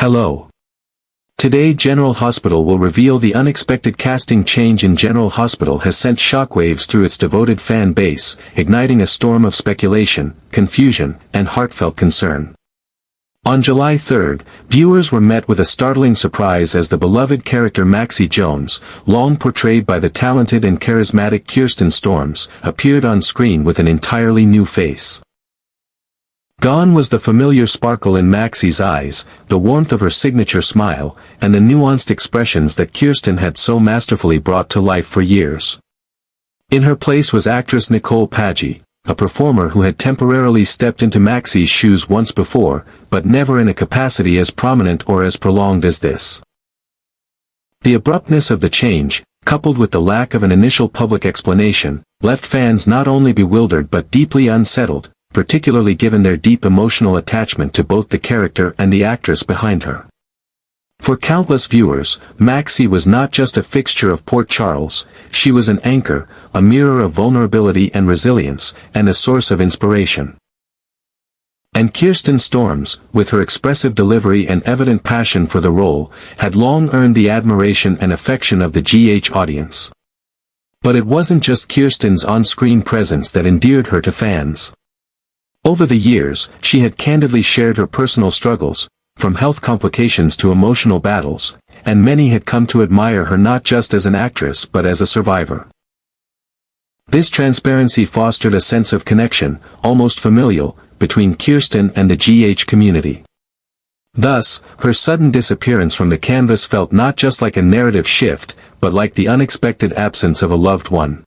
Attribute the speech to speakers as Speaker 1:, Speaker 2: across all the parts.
Speaker 1: Hello. Today General Hospital will reveal the unexpected casting change in General Hospital has sent shockwaves through its devoted fan base, igniting a storm of speculation, confusion, and heartfelt concern. On July 3rd, viewers were met with a startling surprise as the beloved character Maxi Jones, long portrayed by the talented and charismatic Kirsten Storms, appeared on screen with an entirely new face. Gone was the familiar sparkle in Maxi's eyes, the warmth of her signature smile, and the nuanced expressions that Kirsten had so masterfully brought to life for years. In her place was actress Nicole Padi, a performer who had temporarily stepped into Maxi's shoes once before, but never in a capacity as prominent or as prolonged as this. The abruptness of the change, coupled with the lack of an initial public explanation, left fans not only bewildered but deeply unsettled, particularly given their deep emotional attachment to both the character and the actress behind her. For countless viewers, Maxi was not just a fixture of Port Charles, she was an anchor, a mirror of vulnerability and resilience, and a source of inspiration. And Kirsten Storms, with her expressive delivery and evident passion for the role, had long earned the admiration and affection of the GH audience. But it wasn't just Kirsten's on-screen presence that endeared her to fans. Over the years, she had candidly shared her personal struggles, from health complications to emotional battles, and many had come to admire her not just as an actress but as a survivor. This transparency fostered a sense of connection, almost familial, between Kirsten and the GH community. Thus, her sudden disappearance from the canvas felt not just like a narrative shift, but like the unexpected absence of a loved one.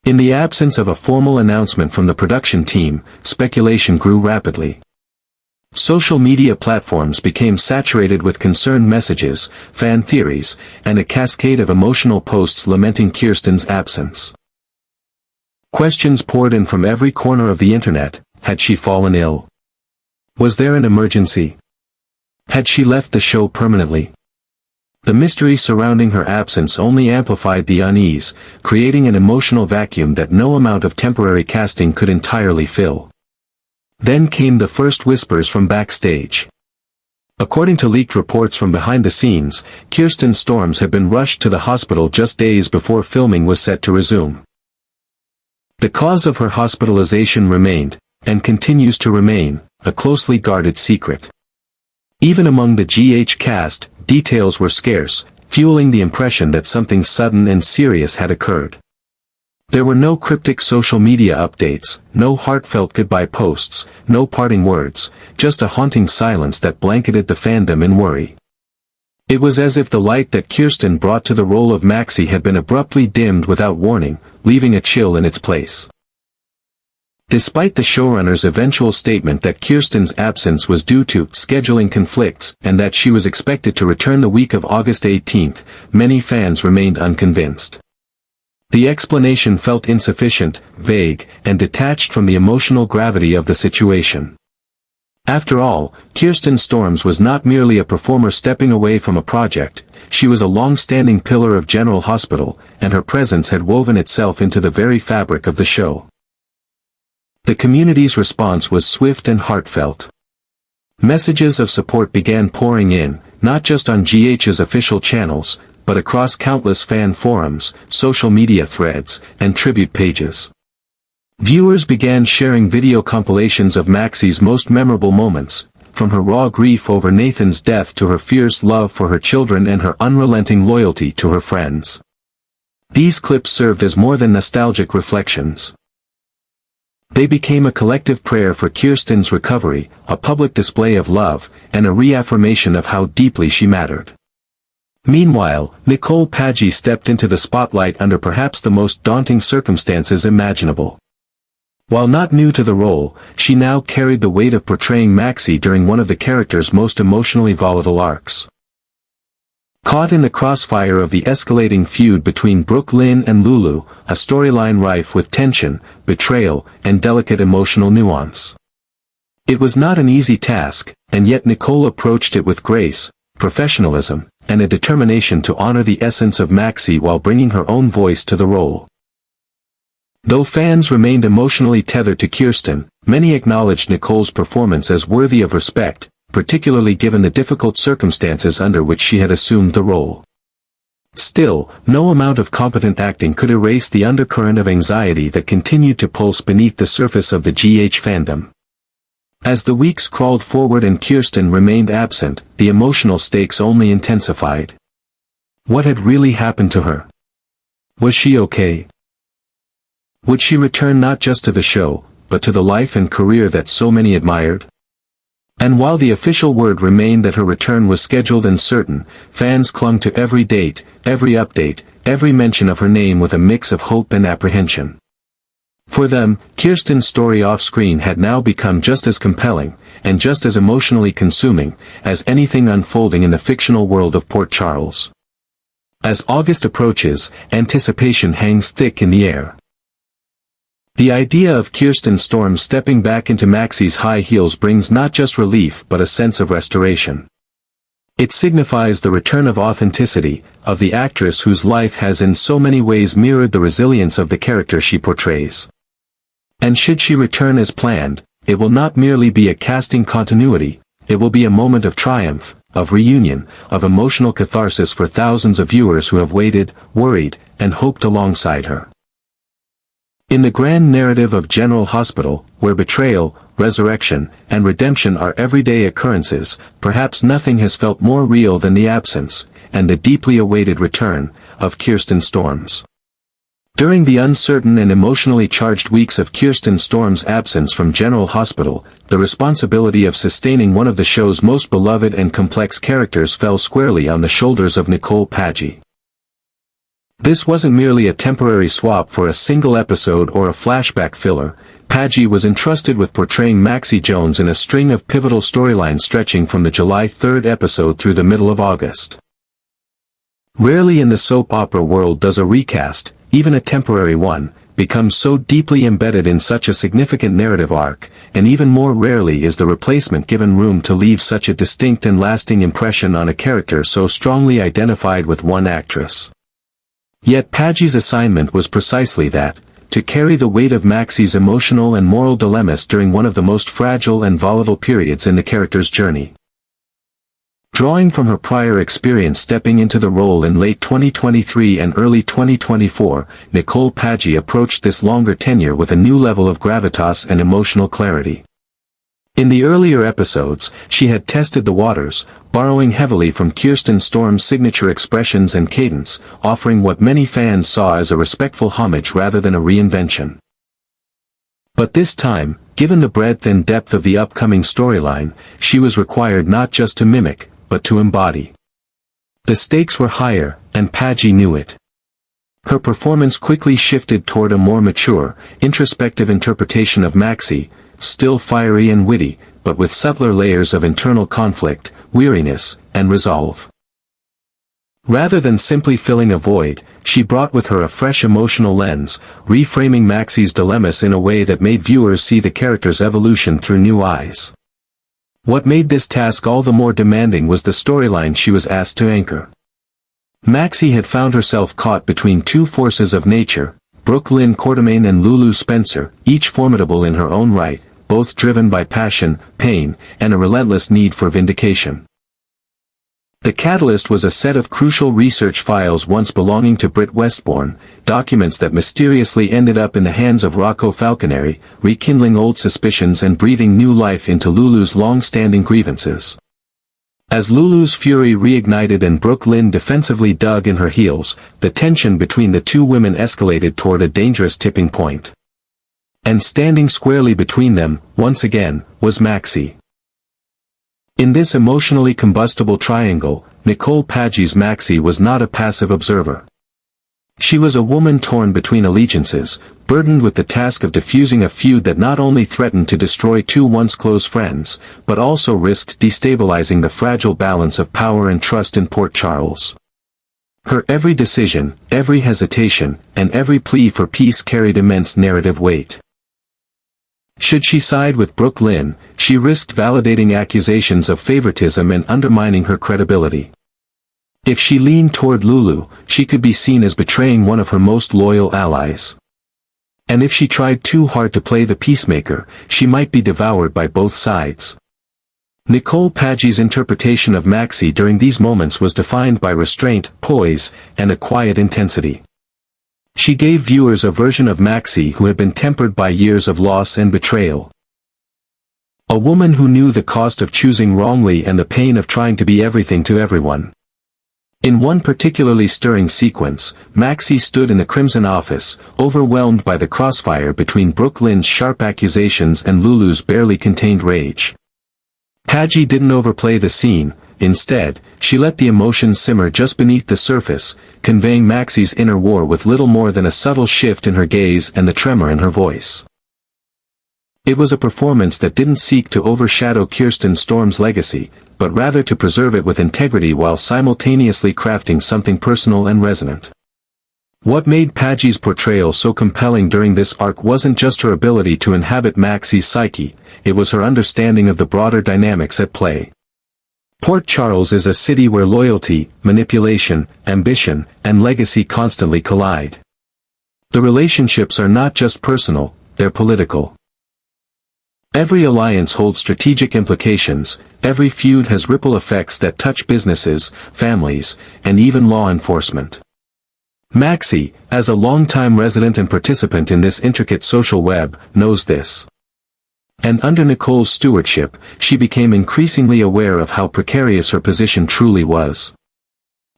Speaker 1: In the absence of a formal announcement from the production team, speculation grew rapidly. Social media platforms became saturated with concerned messages, fan theories, and a cascade of emotional posts lamenting Kirsten's absence. Questions poured in from every corner of the internet. Had she fallen ill? Was there an emergency? Had she left the show permanently? The mystery surrounding her absence only amplified the unease, creating an emotional vacuum that no amount of temporary casting could entirely fill. Then came the first whispers from backstage. According to leaked reports from behind the scenes, Kirsten Storms had been rushed to the hospital just days before filming was set to resume. The cause of her hospitalization remained, and continues to remain, a closely guarded secret. Even among the GH cast, details were scarce, fueling the impression that something sudden and serious had occurred. There were no cryptic social media updates, no heartfelt goodbye posts, no parting words, just a haunting silence that blanketed the fandom in worry. It was as if the light that Kirsten brought to the role of Maxi had been abruptly dimmed without warning, leaving a chill in its place. Despite the showrunner's eventual statement that Kirsten's absence was due to scheduling conflicts and that she was expected to return the week of August 18, many fans remained unconvinced. The explanation felt insufficient, vague, and detached from the emotional gravity of the situation. After all, Kirsten Storms was not merely a performer stepping away from a project, she was a long-standing pillar of General Hospital, and her presence had woven itself into the very fabric of the show. The community's response was swift and heartfelt. Messages of support began pouring in, not just on GH's official channels, but across countless fan forums, social media threads, and tribute pages. Viewers began sharing video compilations of Maxi's most memorable moments, from her raw grief over Nathan's death to her fierce love for her children and her unrelenting loyalty to her friends. These clips served as more than nostalgic reflections. They became a collective prayer for Kirsten's recovery, a public display of love, and a reaffirmation of how deeply she mattered. Meanwhile, Nicole Padi stepped into the spotlight under perhaps the most daunting circumstances imaginable. While not new to the role, she now carried the weight of portraying Maxi during one of the character's most emotionally volatile arcs. Caught in the crossfire of the escalating feud between Brooke Lynn and Lulu, a storyline rife with tension, betrayal, and delicate emotional nuance. It was not an easy task, and yet Nicole approached it with grace, professionalism, and a determination to honor the essence of Maxi while bringing her own voice to the role. Though fans remained emotionally tethered to Kirsten, many acknowledged Nicole's performance as worthy of respect, particularly given the difficult circumstances under which she had assumed the role. Still, no amount of competent acting could erase the undercurrent of anxiety that continued to pulse beneath the surface of the GH fandom. As the weeks crawled forward and Kirsten remained absent, the emotional stakes only intensified. What had really happened to her? Was she okay? Would she return not just to the show, but to the life and career that so many admired? And while the official word remained that her return was scheduled and certain, fans clung to every date, every update, every mention of her name with a mix of hope and apprehension. For them, Kirsten's story off-screen had now become just as compelling, and just as emotionally consuming, as anything unfolding in the fictional world of Port Charles. As August approaches, anticipation hangs thick in the air. The idea of Kirsten Storms stepping back into Maxi's high heels brings not just relief but a sense of restoration. It signifies the return of authenticity, of the actress whose life has in so many ways mirrored the resilience of the character she portrays. And should she return as planned, it will not merely be a casting continuity, it will be a moment of triumph, of reunion, of emotional catharsis for thousands of viewers who have waited, worried, and hoped alongside her. In the grand narrative of General Hospital, where betrayal, resurrection, and redemption are everyday occurrences, perhaps nothing has felt more real than the absence, and the deeply awaited return, of Kirsten Storms. During the uncertain and emotionally charged weeks of Kirsten Storms' absence from General Hospital, the responsibility of sustaining one of the show's most beloved and complex characters fell squarely on the shoulders of Nicole Padi. This wasn't merely a temporary swap for a single episode or a flashback filler. Padi was entrusted with portraying Maxi Jones in a string of pivotal storylines stretching from the July 3rd episode through the middle of August. Rarely in the soap opera world does a recast, even a temporary one, become so deeply embedded in such a significant narrative arc, and even more rarely is the replacement given room to leave such a distinct and lasting impression on a character so strongly identified with one actress. Yet Padi's assignment was precisely that, to carry the weight of Maxi's emotional and moral dilemmas during one of the most fragile and volatile periods in the character's journey. Drawing from her prior experience stepping into the role in late 2023 and early 2024, Nicole Padi approached this longer tenure with a new level of gravitas and emotional clarity. In the earlier episodes, she had tested the waters, borrowing heavily from Kirsten Storms' signature expressions and cadence, offering what many fans saw as a respectful homage rather than a reinvention. But this time, given the breadth and depth of the upcoming storyline, she was required not just to mimic, but to embody. The stakes were higher, and Padi knew it. Her performance quickly shifted toward a more mature, introspective interpretation of Maxi, still fiery and witty, but with subtler layers of internal conflict, weariness, and resolve. Rather than simply filling a void, she brought with her a fresh emotional lens, reframing Maxi's dilemmas in a way that made viewers see the character's evolution through new eyes. What made this task all the more demanding was the storyline she was asked to anchor. Maxi had found herself caught between two forces of nature, Brooke Lynn Quartermain and Lulu Spencer, each formidable in her own right, both driven by passion, pain, and a relentless need for vindication. The catalyst was a set of crucial research files once belonging to Britt Westbourne, documents that mysteriously ended up in the hands of Rocco Falconeri, rekindling old suspicions and breathing new life into Lulu's long-standing grievances. As Lulu's fury reignited and Brooke Lynn defensively dug in her heels, the tension between the two women escalated toward a dangerous tipping point. And standing squarely between them, once again, was Maxi. In this emotionally combustible triangle, Nicole Padi's Maxi was not a passive observer. She was a woman torn between allegiances, burdened with the task of diffusing a feud that not only threatened to destroy two once close friends, but also risked destabilizing the fragile balance of power and trust in Port Charles. Her every decision, every hesitation, and every plea for peace carried immense narrative weight. Should she side with Brooke Lynn, she risked validating accusations of favoritism and undermining her credibility. If she leaned toward Lulu, she could be seen as betraying one of her most loyal allies. And if she tried too hard to play the peacemaker, she might be devoured by both sides. Nicole Padi's interpretation of Maxi during these moments was defined by restraint, poise, and a quiet intensity. She gave viewers a version of Maxi who had been tempered by years of loss and betrayal. A woman who knew the cost of choosing wrongly and the pain of trying to be everything to everyone. In one particularly stirring sequence, Maxi stood in the Crimson office, overwhelmed by the crossfire between Brooke Lynn's sharp accusations and Lulu's barely contained rage. Padi didn't overplay the scene. Instead, she let the emotions simmer just beneath the surface, conveying Maxi's inner war with little more than a subtle shift in her gaze and the tremor in her voice. It was a performance that didn't seek to overshadow Kirsten Storms' legacy, but rather to preserve it with integrity while simultaneously crafting something personal and resonant. What made Padi's portrayal so compelling during this arc wasn't just her ability to inhabit Maxi's psyche, it was her understanding of the broader dynamics at play. Port Charles is a city where loyalty, manipulation, ambition, and legacy constantly collide. The relationships are not just personal, they're political. Every alliance holds strategic implications, every feud has ripple effects that touch businesses, families, and even law enforcement. Maxi, as a longtime resident and participant in this intricate social web, knows this. And under Nicole's stewardship, she became increasingly aware of how precarious her position truly was.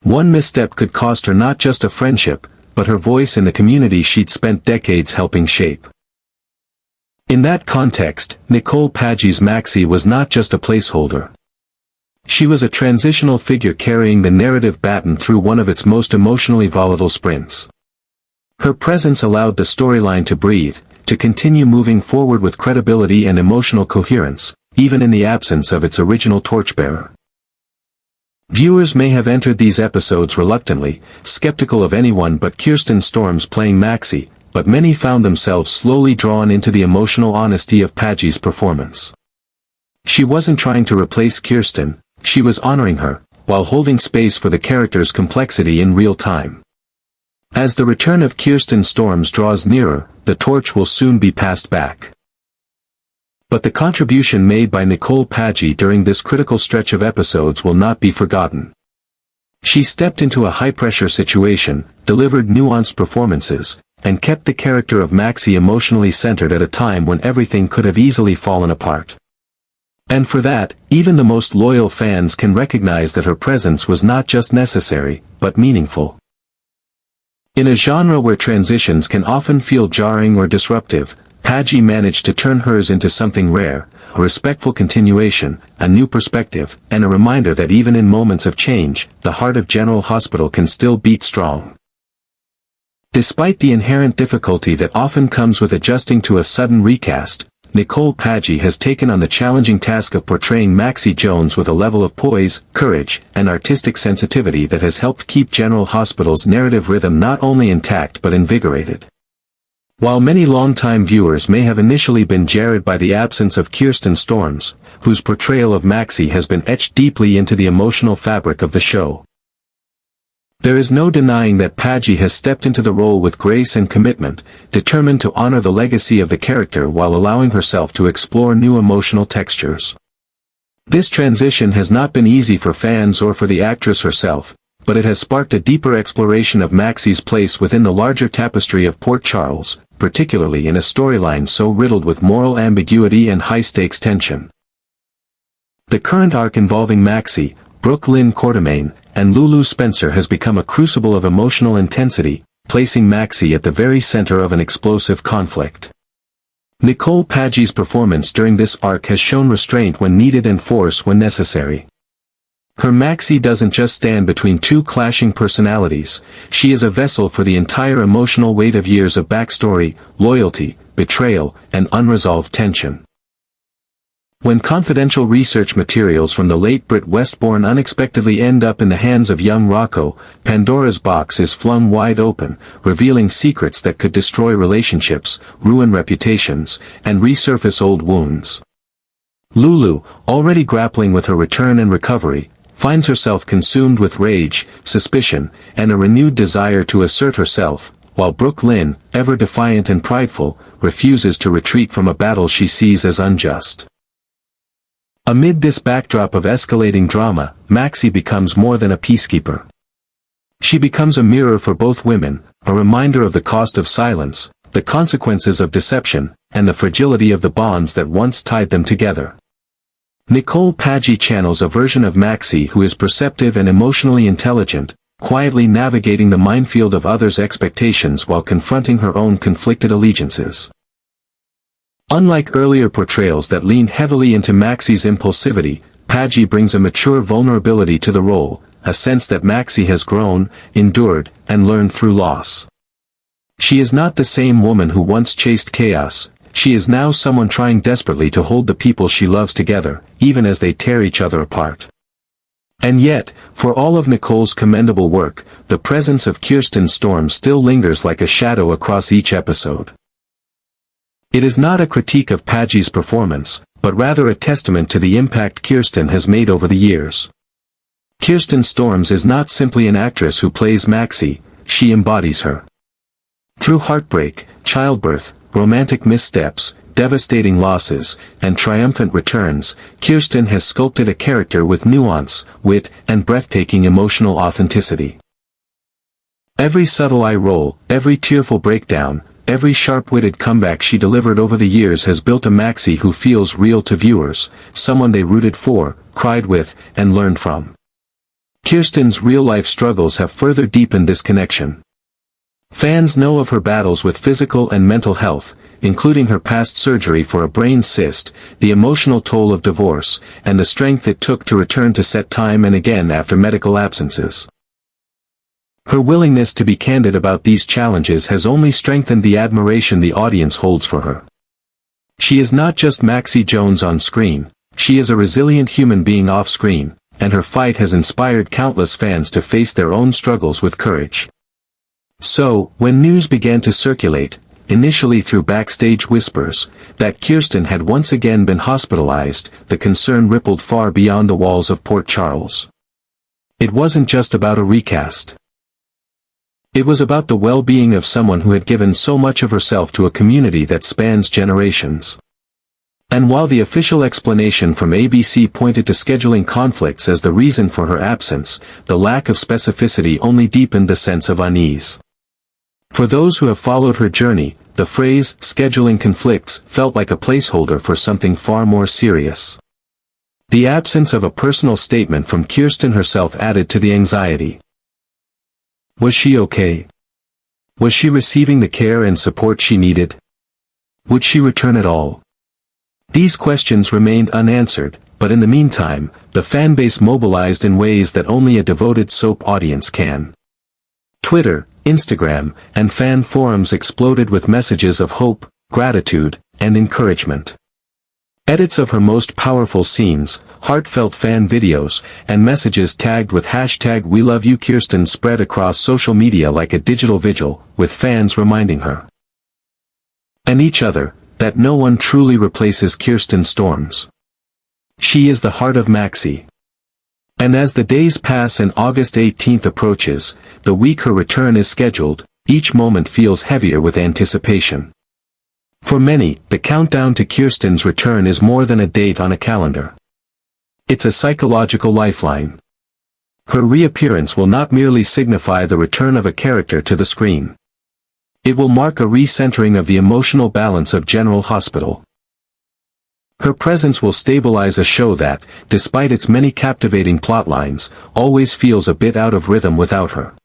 Speaker 1: One misstep could cost her not just a friendship, but her voice in the community she'd spent decades helping shape. In that context, Nicole Padi's Maxi was not just a placeholder. She was a transitional figure carrying the narrative baton through one of its most emotionally volatile sprints. Her presence allowed the storyline to breathe, to continue moving forward with credibility and emotional coherence, even in the absence of its original torchbearer. Viewers may have entered these episodes reluctantly, skeptical of anyone but Kirsten Storms playing Maxi, but many found themselves slowly drawn into the emotional honesty of Padi's performance. She wasn't trying to replace Kirsten, she was honoring her, while holding space for the character's complexity in real time. As the return of Kirsten Storms draws nearer, the torch will soon be passed back. But the contribution made by Nicole Padi during this critical stretch of episodes will not be forgotten. She stepped into a high-pressure situation, delivered nuanced performances, and kept the character of Maxi emotionally centered at a time when everything could have easily fallen apart. And for that, even the most loyal fans can recognize that her presence was not just necessary, but meaningful. In a genre where transitions can often feel jarring or disruptive, Padi managed to turn hers into something rare, a respectful continuation, a new perspective, and a reminder that even in moments of change, the heart of General Hospital can still beat strong. Despite the inherent difficulty that often comes with adjusting to a sudden recast, Nicole Padi has taken on the challenging task of portraying Maxi Jones with a level of poise, courage, and artistic sensitivity that has helped keep General Hospital's narrative rhythm not only intact but invigorated. While many longtime viewers may have initially been jarred by the absence of Kirsten Storms, whose portrayal of Maxi has been etched deeply into the emotional fabric of the show, there is no denying that Padi has stepped into the role with grace and commitment, determined to honor the legacy of the character while allowing herself to explore new emotional textures. This transition has not been easy for fans or for the actress herself, but it has sparked a deeper exploration of Maxi's place within the larger tapestry of Port Charles, particularly in a storyline so riddled with moral ambiguity and high-stakes tension. The current arc involving Maxi, Brooke Lynn Quartermaine, and Lulu Spencer has become a crucible of emotional intensity, placing Maxi at the very center of an explosive conflict. Nicole Padi's performance during this arc has shown restraint when needed and force when necessary. Her Maxi doesn't just stand between two clashing personalities, she is a vessel for the entire emotional weight of years of backstory, loyalty, betrayal, and unresolved tension. When confidential research materials from the late Brit Westbourne unexpectedly end up in the hands of young Rocco, Pandora's box is flung wide open, revealing secrets that could destroy relationships, ruin reputations, and resurface old wounds. Lulu, already grappling with her return and recovery, finds herself consumed with rage, suspicion, and a renewed desire to assert herself, while Brooke Lynn, ever defiant and prideful, refuses to retreat from a battle she sees as unjust. Amid this backdrop of escalating drama, Maxi becomes more than a peacekeeper. She becomes a mirror for both women, a reminder of the cost of silence, the consequences of deception, and the fragility of the bonds that once tied them together. Nicole Padi channels a version of Maxi who is perceptive and emotionally intelligent, quietly navigating the minefield of others' expectations while confronting her own conflicted allegiances. Unlike earlier portrayals that leaned heavily into Maxi's impulsivity, Padi brings a mature vulnerability to the role, a sense that Maxi has grown, endured, and learned through loss. She is not the same woman who once chased chaos, she is now someone trying desperately to hold the people she loves together, even as they tear each other apart. And yet, for all of Nicole's commendable work, the presence of Kirsten Storms still lingers like a shadow across each episode. It is not a critique of Padi's performance, but rather a testament to the impact Kirsten has made over the years. Kirsten Storms is not simply an actress who plays Maxi, she embodies her. Through heartbreak, childbirth, romantic missteps, devastating losses, and triumphant returns, Kirsten has sculpted a character with nuance, wit, and breathtaking emotional authenticity. Every subtle eye roll, every tearful breakdown, every sharp-witted comeback she delivered over the years has built a Maxi who feels real to viewers, someone they rooted for, cried with, and learned from. Kirsten's real-life struggles have further deepened this connection. Fans know of her battles with physical and mental health, including her past surgery for a brain cyst, the emotional toll of divorce, and the strength it took to return to set time and again after medical absences. Her willingness to be candid about these challenges has only strengthened the admiration the audience holds for her. She is not just Maxi Jones on screen, she is a resilient human being off-screen, and her fight has inspired countless fans to face their own struggles with courage. So, when news began to circulate, initially through backstage whispers, that Kirsten had once again been hospitalized, the concern rippled far beyond the walls of Port Charles. It wasn't just about a recast. It was about the well-being of someone who had given so much of herself to a community that spans generations. And while the official explanation from ABC pointed to scheduling conflicts as the reason for her absence, the lack of specificity only deepened the sense of unease. For those who have followed her journey, the phrase, scheduling conflicts, felt like a placeholder for something far more serious. The absence of a personal statement from Kirsten herself added to the anxiety. Was she okay? Was she receiving the care and support she needed? Would she return at all? These questions remained unanswered, but in the meantime, the fanbase mobilized in ways that only a devoted soap audience can. Twitter, Instagram, and fan forums exploded with messages of hope, gratitude, and encouragement. Edits of her most powerful scenes, heartfelt fan videos, and messages tagged with #WeLoveYouKirsten spread across social media like a digital vigil, with fans reminding her and each other that no one truly replaces Kirsten Storms. She is the heart of Maxi. And as the days pass and August 18th approaches, the week her return is scheduled, each moment feels heavier with anticipation. For many, the countdown to Kirsten's return is more than a date on a calendar. It's a psychological lifeline. Her reappearance will not merely signify the return of a character to the screen. It will mark a recentering of the emotional balance of General Hospital. Her presence will stabilize a show that, despite its many captivating plotlines, always feels a bit out of rhythm without her.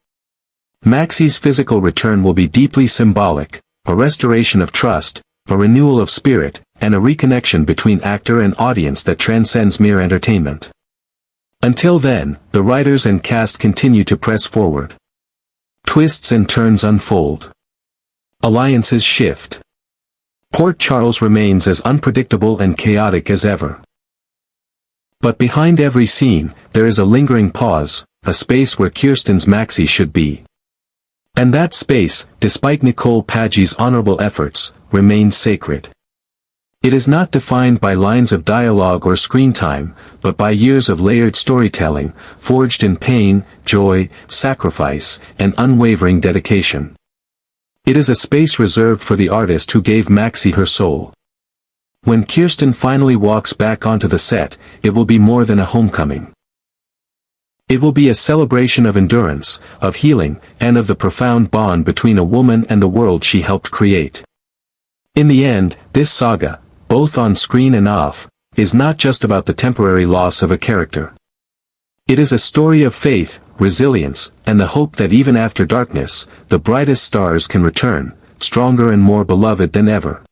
Speaker 1: Maxi's physical return will be deeply symbolic, a restoration of trust, a renewal of spirit, and a reconnection between actor and audience that transcends mere entertainment. Until then, the writers and cast continue to press forward. Twists and turns unfold. Alliances shift. Port Charles remains as unpredictable and chaotic as ever. But behind every scene, there is a lingering pause, a space where Kirsten's Maxi should be. And that space, despite Nicole Padi's honorable efforts, remains sacred. It is not defined by lines of dialogue or screen time, but by years of layered storytelling, forged in pain, joy, sacrifice, and unwavering dedication. It is a space reserved for the artist who gave Maxi her soul. When Kirsten finally walks back onto the set, it will be more than a homecoming. It will be a celebration of endurance, of healing, and of the profound bond between a woman and the world she helped create. In the end, this saga, both on screen and off, is not just about the temporary loss of a character. It is a story of faith, resilience, and the hope that even after darkness, the brightest stars can return, stronger and more beloved than ever.